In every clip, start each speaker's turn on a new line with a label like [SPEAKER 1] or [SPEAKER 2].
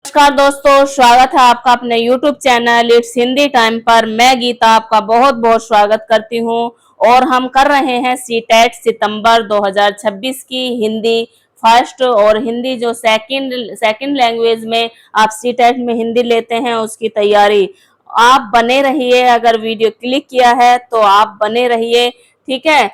[SPEAKER 1] नमस्कार दोस्तों, स्वागत है आपका अपने YouTube channel it's Hindi time पर। मैं गीता आपका बहुत बहुत स्वागत करती हूँ और हम कर रहे हैं सीटेट सितंबर 2026 की हिंदी फर्स्ट और हिंदी जो सेकंड लैंग्वेज में आप सीटेट में हिंदी लेते हैं उसकी तैयारी। आप बने रहिए, अगर वीडियो क्लिक किया है तो आप बने रहिए, ठीक है।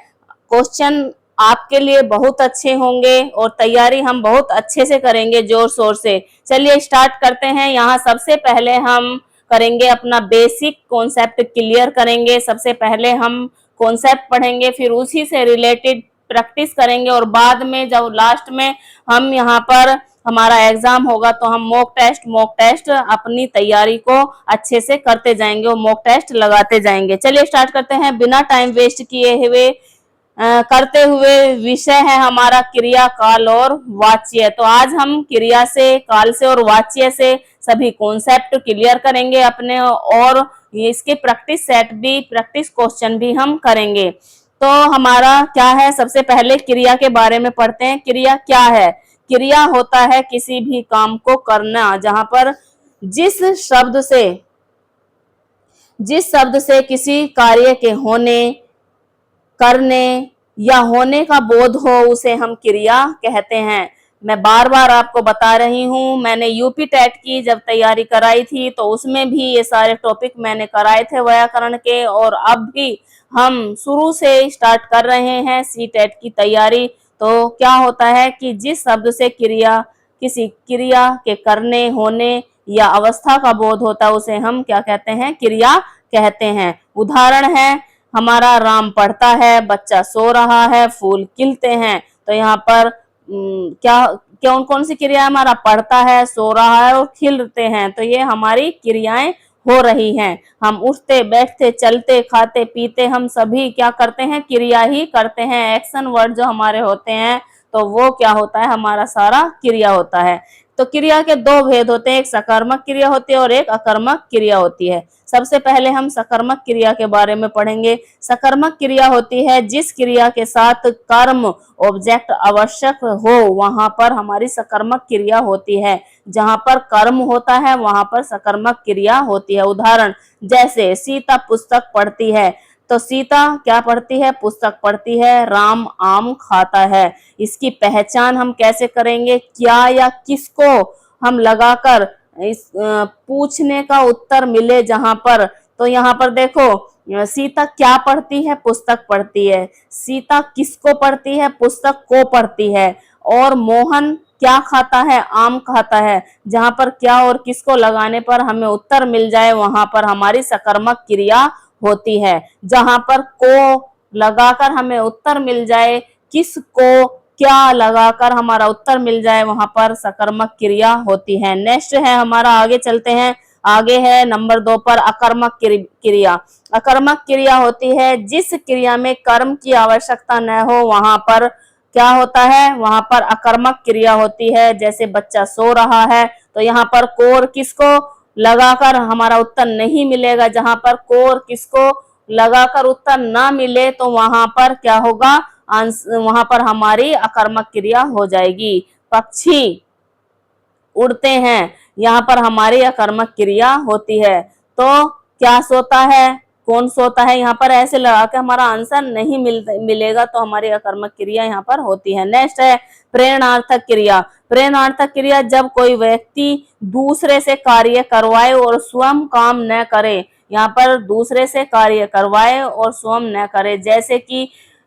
[SPEAKER 1] क्वेश्चन आपके लिए बहुत अच्छे होंगे और तैयारी हम बहुत अच्छे से करेंगे, जोर शोर से। चलिए स्टार्ट करते हैं। यहाँ सबसे पहले हम करेंगे अपना बेसिक कॉन्सेप्ट क्लियर करेंगे। सबसे पहले हम कॉन्सेप्ट पढ़ेंगे, फिर उसी से रिलेटेड प्रैक्टिस करेंगे और बाद में जब लास्ट में हम यहाँ पर हमारा एग्जाम होगा तो हम मॉक टेस्ट अपनी तैयारी को अच्छे से करते जाएंगे और मॉक टेस्ट लगाते जाएंगे। चलिए स्टार्ट करते हैं बिना टाइम वेस्ट किए हुए। करते हुए विषय है हमारा क्रिया, काल और वाच्य। तो आज हम क्रिया से, काल से और वाच्य से सभी कॉन्सेप्ट क्लियर करेंगे अपने, और इसके प्रैक्टिस सेट भी, प्रैक्टिस क्वेश्चन भी हम करेंगे। तो हमारा क्या है, सबसे पहले क्रिया के बारे में पढ़ते हैं। क्रिया क्या है? क्रिया होता है किसी भी काम को करना, जहां पर जिस शब्द से किसी कार्य के होने, करने या होने का बोध हो उसे हम क्रिया कहते हैं। मैं बार बार आपको बता रही हूँ, मैंने यूपी टेट की जब तैयारी कराई थी तो उसमें भी ये सारे टॉपिक मैंने कराए थे व्याकरण के, और अब भी हम शुरू से स्टार्ट कर रहे हैं सी टेट की तैयारी। तो क्या होता है कि जिस शब्द से किसी क्रिया के करने, होने या अवस्था का बोध होता है उसे हम क्या कहते हैं? क्रिया कहते हैं। उदाहरण है हमारा, राम पढ़ता है, बच्चा सो रहा है, फूल खिलते हैं। तो यहाँ पर क्या कौन कौन सी क्रिया हमारा? पढ़ता है, सो रहा है और खिलते हैं। तो ये हमारी क्रियाएं हो रही हैं। हम उठते, बैठते, चलते, खाते, पीते, हम सभी क्या करते हैं? क्रिया ही करते हैं। एक्शन वर्ड जो हमारे होते हैं तो वो क्या होता है? हमारा सारा क्रिया होता है। तो क्रिया के दो भेद होते हैं, एक सकर्मक क्रिया होती है और एक अकर्मक क्रिया होती है। सबसे पहले हम सकर्मक क्रिया के बारे में पढ़ेंगे। सकर्मक क्रिया होती है जिस क्रिया के साथ कर्म, ऑब्जेक्ट आवश्यक हो वहां पर हमारी सकर्मक क्रिया होती है। जहां पर कर्म होता है वहां पर सकर्मक क्रिया होती है। उदाहरण जैसे सीता पुस्तक पढ़ती है, तो सीता क्या पढ़ती है? पुस्तक पढ़ती है। राम आम खाता है। इसकी पहचान हम कैसे करेंगे? क्या या किसको हम लगाकर इस पूछने का उत्तर मिले जहां पर। तो यहाँ पर देखो, सीता क्या पढ़ती है? पुस्तक पढ़ती है। सीता किसको पढ़ती है? पुस्तक को पढ़ती है। और मोहन क्या खाता है? आम खाता है। जहां पर क्या और किसको लगाने पर हमें उत्तर मिल जाए वहां पर हमारी सकर्मक क्रिया होती है। जहां पर को लगाकर हमें उत्तर मिल जाए, किसको क्या लगाकर हमारा उत्तर मिल जाए, वहां पर सकर्मक क्रिया होती है। नेक्स्ट है हमारा, आगे चलते हैं। आगे है नंबर 2 पर अकर्मक क्रिया। अकर्मक क्रिया होती है जिस क्रिया में कर्म की आवश्यकता न हो वहां पर क्या होता है? वहां पर अकर्मक क्रिया होती है। जैसे बच्चा सो रहा है, तो यहाँ पर को और किसको लगाकर हमारा उत्तर नहीं मिलेगा। जहां पर को और किसको लगाकर उत्तर ना मिले तो वहां पर क्या होगा? वहां पर हमारी अकर्मक क्रिया हो जाएगी। पक्षी उड़ते हैं, यहाँ पर हमारी अकर्मक क्रिया होती है। तो क्या सोता है? कौन सोता है? यहाँ पर ऐसे लगा के हमारा आंसर नहीं मिलेगा तो हमारी अकर्मक क्रिया यहाँ पर होती है। नेक्स्ट है प्रेरणार्थक क्रिया। प्रेरणार्थक क्रिया जब कोई व्यक्ति दूसरे से कार्य करवाए और स्वयं काम न करे। यहाँ पर दूसरे से कार्य करवाए और स्वयं न करे,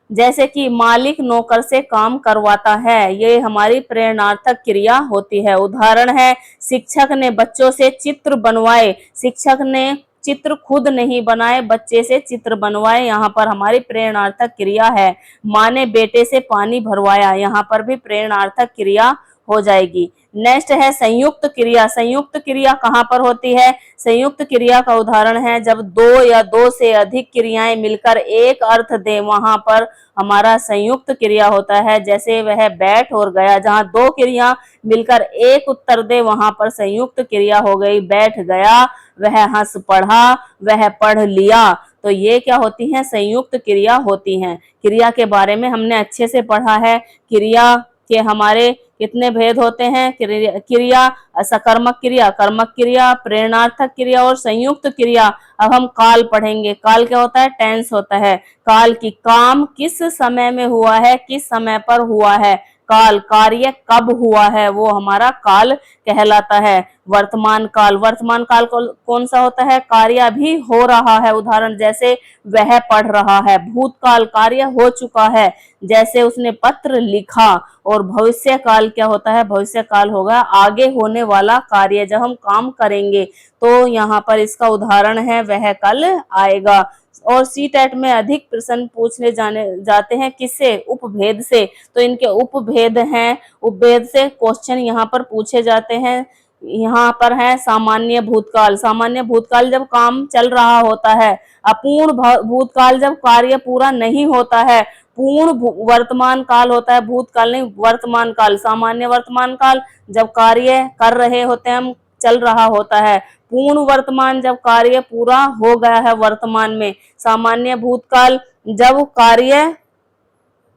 [SPEAKER 1] जैसे कि मालिक नौकर से काम करवाता है, ये हमारी प्रेरणार्थक क्रिया होती है। उदाहरण है शिक्षक ने बच्चों से चित्र बनवाए। शिक्षक ने चित्र खुद नहीं बनाए, बच्चे से चित्र बनवाए, यहाँ पर हमारी प्रेरणार्थक क्रिया है। माँ ने बेटे से पानी भरवाया, यहाँ पर भी प्रेरणार्थक क्रिया हो जाएगी। नेक्स्ट है संयुक्त क्रिया। संयुक्त क्रिया कहाँ पर होती है? संयुक्त क्रिया का उदाहरण है जब दो या दो से अधिक क्रियाएं मिलकर एक अर्थ दे, वहां पर हमारा संयुक्त क्रिया होता है। जैसे वह बैठ और गया, जहां दो क्रिया मिलकर एक उत्तर दे वहां पर संयुक्त क्रिया हो गई। बैठ गया, वह हंस पढ़ा, वह पढ़ लिया। तो ये क्या होती है? संयुक्त क्रिया होती हैं। क्रिया के बारे में हमने अच्छे से पढ़ा है। क्रिया के हमारे कितने भेद होते हैं? क्रिया, सकर्मक क्रिया, कर्मक क्रिया, प्रेरणार्थक क्रिया और संयुक्त क्रिया। अब हम काल पढ़ेंगे। काल क्या होता है? टेंस होता है। काल की काम किस समय में हुआ है, किस समय पर हुआ है। काल, कार्य कब हुआ है, वो हमारा काल कहलाता है। वर्तमान काल, वर्तमान काल कौन सा होता है? कार्य अभी हो रहा है, उदाहरण जैसे वह पढ़ रहा है। भूतकाल, कार्य हो चुका है, जैसे उसने पत्र लिखा। और भविष्य काल क्या होता है? भविष्य काल होगा आगे होने वाला कार्य, जब हम काम करेंगे। तो यहाँ पर इसका उदाहरण है वह कल आएगा। और सीटेट में अधिक प्रश्न पूछने जाते हैं किससे? उपभेद से। तो इनके उपभेद हैं, उपभेद से क्वेश्चन यहाँ पर पूछे जाते हैं। यहाँ पर है सामान्य भूतकाल। सामान्य भूतकाल जब काम चल रहा होता है। अपूर्ण भूतकाल जब कार्य पूरा नहीं होता है। पूर्ण वर्तमान काल होता है, भूतकाल नहीं, वर्तमान काल। सामान्य वर्तमान काल जब कार्य कर रहे होते हैं हम, चल रहा होता है। पूर्ण वर्तमान जब कार्य पूरा हो गया है वर्तमान में। सामान्य भूतकाल जब कार्य,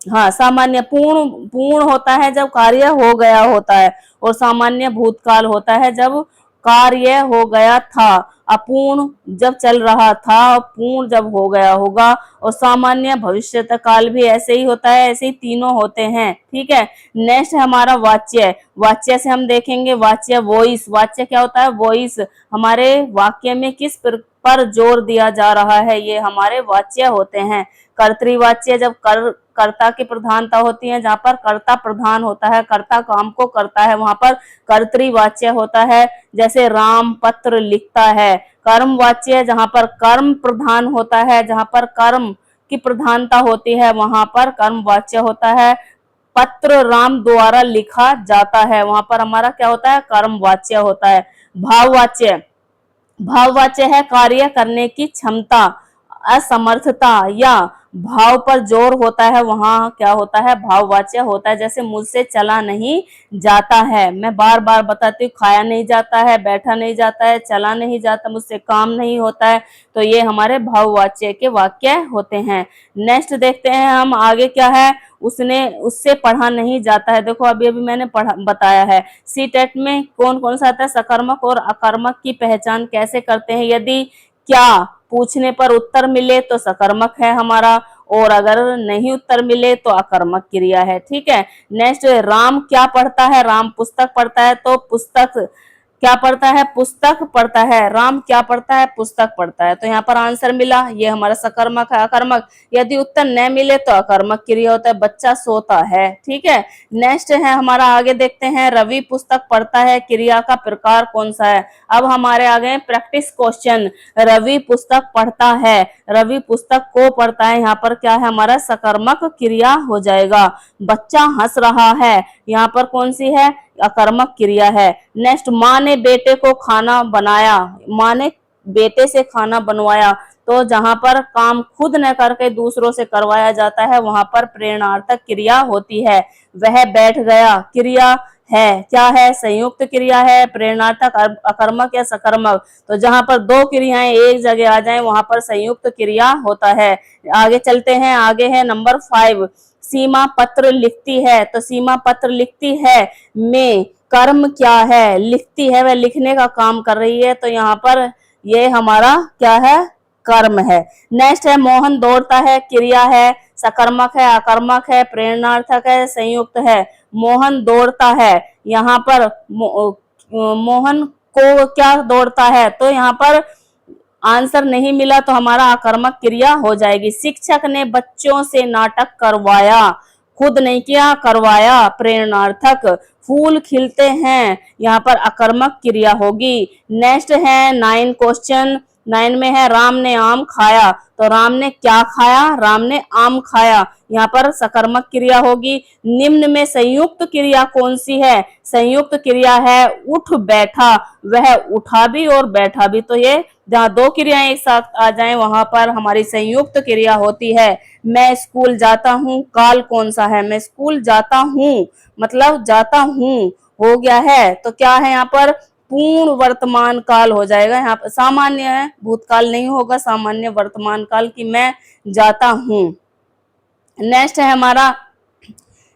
[SPEAKER 1] हाँ, सामान्य पूर्ण होता है जब कार्य हो गया होता है। और सामान्य भूतकाल होता है जब कार्य हो गया था। अपूर्ण जब चल रहा था, पूर्ण जब हो गया होगा। और सामान्य भविष्यत काल भी ऐसे ही होता है, ऐसे ही तीनों होते हैं। ठीक है। नेक्स्ट है हमारा वाच्य। वाच्य से हम देखेंगे वाच्य, वॉइस। वाच्य क्या होता है? वॉइस। हमारे वाक्य में किस पर जोर दिया जा रहा है, ये हमारे वाच्य होते हैं। कर्तृवाच्य जब कर्ता की प्रधानता होती है, जहाँ पर कर्ता प्रधान होता है, कर्ता काम को करता है, वहां पर कर्तृवाच्य होता है। जैसे राम पत्र लिखता है। कर्मवाच्य जहाँ पर कर्म प्रधान होता है, जहाँ पर कर्म की प्रधानता होती है, वहां पर कर्मवाच्य होता है। पत्र राम द्वारा लिखा जाता है, वहां पर हमारा क्या होता है? कर्मवाच्य होता है। भाववाच्य, भाववाच्य है कार्य करने की क्षमता, असमर्थता या भाव पर जोर होता है, वहां क्या होता है? भाववाच्य होता है। जैसे मुझसे चला नहीं जाता है, मैं बार बार बताती हूँ, खाया नहीं जाता है, बैठा नहीं जाता है, चला नहीं जाता, मुझसे काम नहीं होता है। तो ये हमारे भाववाच्य के वाक्य होते हैं। नेक्स्ट देखते हैं हम आगे क्या है। उससे पढ़ा नहीं जाता है। देखो अभी अभी मैंने बताया है। सीटेट में कौन कौन सा आता है? सकर्मक और अकर्मक की पहचान कैसे करते हैं? यदि क्या पूछने पर उत्तर मिले तो सकर्मक है हमारा, और अगर नहीं उत्तर मिले तो अकर्मक क्रिया है। ठीक है। नेक्स्ट, राम क्या पढ़ता है? राम पुस्तक पढ़ता है, तो पुस्तक क्या पढ़ता है? पुस्तक पढ़ता है। राम क्या पढ़ता है? पुस्तक पढ़ता है। तो यहाँ पर आंसर मिला, ये हमारा सकर्मक है। अकर्मक, यदि उत्तर न मिले तो अकर्मक क्रिया होता है, बच्चा सोता है। ठीक है। नेक्स्ट है हमारा, आगे देखते हैं, रवि पुस्तक पढ़ता है, क्रिया का प्रकार कौन सा है? अब हमारे आगे प्रैक्टिस क्वेश्चन। रवि पुस्तक पढ़ता है, रवि पुस्तक को पढ़ता है, यहाँ पर क्या है? हमारा सकर्मक क्रिया हो जाएगा। बच्चा हंस रहा है, यहाँ पर कौन सी है? अकर्मक क्रिया है। नेक्स्ट, माँ ने बेटे को खाना बनाया, माँ ने बेटे से खाना बनवाया। तो जहां पर काम खुद न करके दूसरों से करवाया जाता है, वहां पर प्रेरणार्थक क्रिया होती है। वह बैठ गया, क्रिया है, क्या है? संयुक्त क्रिया है। प्रेरणार्थक अकर्मक या सकर्मक। तो जहां पर दो क्रियाएं एक जगह आ जाएं, वहां पर संयुक्त क्रिया होता है। आगे चलते हैं, आगे है नंबर 5। सीमा पत्र लिखती है, तो सीमा पत्र लिखती है में कर्म क्या है? लिखती है, वह लिखने का काम कर रही है, तो यहाँ पर ये हमारा क्या है? कर्म है। नेक्स्ट है, मोहन दौड़ता है, क्रिया है, सकर्मक है, अकर्मक है, प्रेरणार्थक है, संयुक्त है। मोहन दौड़ता है, यहाँ पर मोहन को क्या दौड़ता है? तो यहाँ पर आंसर नहीं मिला, तो हमारा अकर्मक क्रिया हो जाएगी। शिक्षक ने बच्चों से नाटक करवाया, खुद नहीं किया, करवाया, प्रेरणार्थक। फूल खिलते हैं, यहाँ पर अकर्मक क्रिया होगी। नेक्स्ट है 9 क्वेश्चन। 9 में है, राम ने आम खाया, तो राम ने क्या खाया? राम ने आम खाया, यहाँ पर सकर्मक क्रिया होगी। निम्न में संयुक्त क्रिया कौन सी है? संयुक्त क्रिया है उठ बैठा, वह उठा भी और बैठा भी। तो ये जहाँ दो क्रियाएं एक साथ आ जाएं, वहां पर हमारी संयुक्त क्रिया होती है। मैं स्कूल जाता हूँ, काल कौन सा है? मैं स्कूल जाता हूँ, मतलब जाता हूँ हो गया है, तो क्या है यहाँ पर? पूर्ण वर्तमान काल हो जाएगा। यहाँ पर सामान्य है, भूतकाल नहीं होगा, सामान्य वर्तमान काल की मैं जाता हूँ। नेक्स्ट है हमारा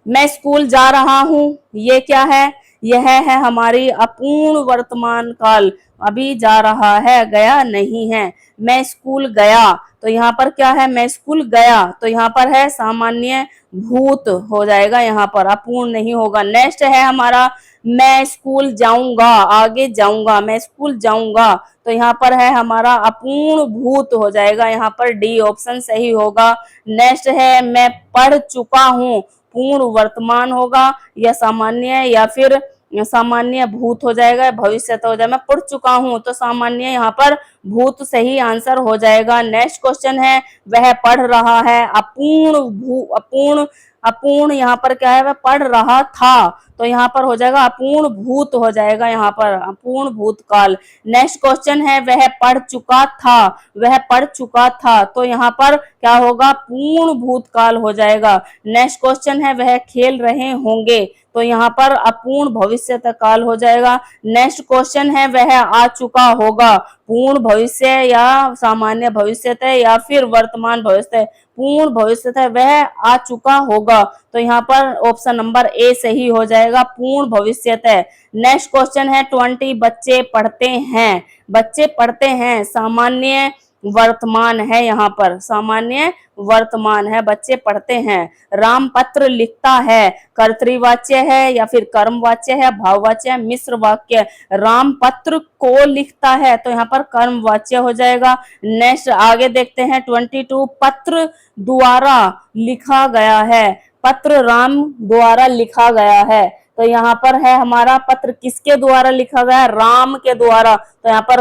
[SPEAKER 1] मैं स्कूल जा रहा हूँ, ये क्या है, यह है हमारी अपूर्ण वर्तमान काल, अभी जा रहा है, गया नहीं है। मैं स्कूल गया, तो यहाँ पर क्या है, मैं स्कूल गया, तो यहाँ पर है सामान्य भूत हो जाएगा, यहाँ पर अपूर्ण नहीं होगा। नेक्स्ट है हमारा मैं स्कूल जाऊंगा, आगे जाऊंगा, मैं स्कूल जाऊंगा, तो यहाँ पर है हमारा अपूर्ण भूत हो जाएगा, यहाँ पर डी ऑप्शन सही होगा। नेक्स्ट है मैं पढ़ चुका हूँ, पूर्ण वर्तमान होगा, या सामान्य या फिर सामान्य भूत हो जाएगा, भविष्य हो जाएगा। मैं पढ़ चुका हूँ तो सामान्य यहाँ पर भूत सही आंसर हो जाएगा। नेक्स्ट क्वेश्चन है वह पढ़ रहा है, अपूर्ण अपूर्ण यहाँ पर क्या है, वह पढ़ रहा था, तो यहाँ पर हो जाएगा अपूर्ण भूत हो जाएगा, यहाँ पर अपूर्ण भूतकाल। नेक्स्ट क्वेश्चन है वह पढ़ चुका था, वह पढ़ चुका था, तो यहाँ पर क्या होगा, पूर्ण भूतकाल हो जाएगा। नेक्स्ट क्वेश्चन है वह खेल रहे होंगे, तो यहाँ पर अपूर्ण भविष्य काल हो जाएगा। नेक्स्ट क्वेश्चन है वह आ चुका होगा, पूर्ण भविष्य या सामान्य भविष्य या फिर वर्तमान भविष्य, पूर्ण भविष्य है, वह आ चुका होगा, तो यहाँ पर ऑप्शन नंबर ए सही हो जाएगा, पूर्ण भविष्य है। नेक्स्ट क्वेश्चन है 20 बच्चे पढ़ते हैं, बच्चे पढ़ते हैं, सामान्य वर्तमान है, यहाँ पर सामान्य वर्तमान है, बच्चे पढ़ते हैं। राम पत्र लिखता है, कर्तृवाच्य है या फिर कर्मवाच्य है, भाववाच्य है, मिश्र वाक्य। राम पत्र को लिखता है, तो यहाँ पर कर्मवाच्य हो जाएगा। नेक्स्ट आगे देखते हैं 22 पत्र द्वारा लिखा गया है, पत्र राम द्वारा लिखा गया है, तो यहाँ पर है हमारा पत्र किसके द्वारा लिखा गया, राम के द्वारा, तो यहाँ पर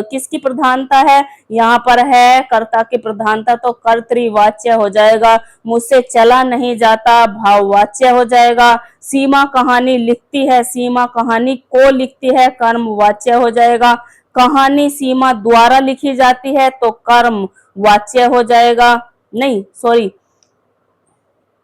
[SPEAKER 1] किसकी प्रधानता है, यहाँ पर है कर्ता की प्रधानता, तो कर्तृवाच्य हो जाएगा। मुझसे चला नहीं जाता, भाववाच्य हो जाएगा। सीमा कहानी लिखती है, सीमा कहानी को लिखती है, कर्मवाच्य हो जाएगा। कहानी सीमा द्वारा लिखी जाती है, तो कर्म वाच्य हो जाएगा, नहीं सॉरी,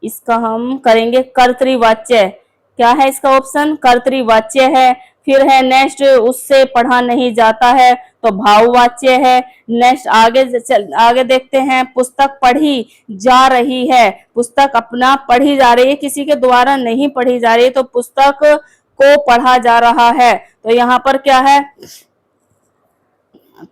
[SPEAKER 1] इसका हम करेंगे कर्तृवाच्य। क्या है इसका ऑप्शन, कर्तृवाच्य है। फिर है नेक्स्ट उससे पढ़ा नहीं जाता है, तो भाववाच्य है। नेक्स्ट आगे देखते हैं पुस्तक पढ़ी जा रही है, पुस्तक अपना पढ़ी जा रही है, किसी के द्वारा नहीं पढ़ी जा रही है, तो पुस्तक को पढ़ा जा रहा है, तो यहाँ पर क्या है,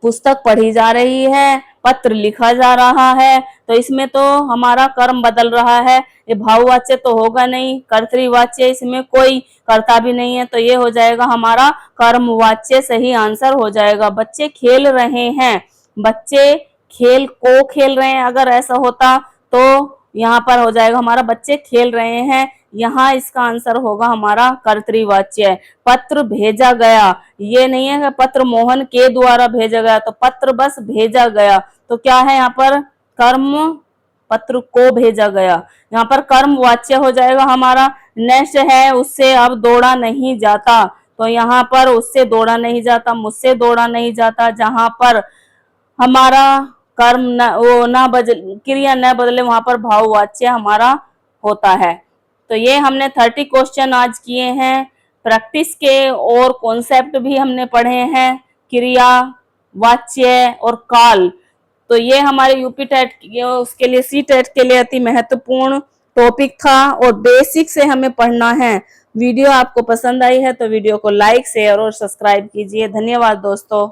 [SPEAKER 1] पुस्तक पढ़ी जा रही है, पत्र लिखा जा रहा है, तो इसमें तो हमारा कर्म बदल रहा है, ये भाववाच्य तो होगा नहीं, कर्तृवाच्य, इसमें कोई कर्ता भी नहीं है, तो ये हो जाएगा हमारा कर्मवाच्य सही आंसर हो जाएगा। बच्चे खेल रहे हैं, बच्चे खेल को खेल रहे हैं, अगर ऐसा होता तो यहाँ पर हो जाएगा हमारा बच्चे खेल रहे हैं, यहाँ इसका आंसर होगा हमारा कर्तृवाच्य। पत्र भेजा गया, ये नहीं है कि पत्र मोहन के द्वारा भेजा गया, तो पत्र बस भेजा गया, तो क्या है यहाँ पर कर्म, पत्र को भेजा गया, यहाँ पर कर्म वाच्य हो जाएगा हमारा। नेक्स्ट है उससे अब दौड़ा नहीं जाता, तो यहाँ पर उससे दौड़ा नहीं जाता, मुझसे दौड़ा नहीं जाता, जहां पर हमारा कर्म न वो ना बदल क्रिया न बदले वहां पर भाववाच्य हमारा होता है। तो ये हमने 30 क्वेश्चन आज किए हैं प्रैक्टिस के, और कॉन्सेप्ट भी हमने पढ़े हैं, क्रिया, वाच्य और काल। तो ये हमारे यूपी टेट उसके लिए सी टेट के लिए अति महत्वपूर्ण टॉपिक था, और बेसिक से हमें पढ़ना है। वीडियो आपको पसंद आई है तो वीडियो को लाइक, शेयर और सब्सक्राइब कीजिए। धन्यवाद दोस्तों।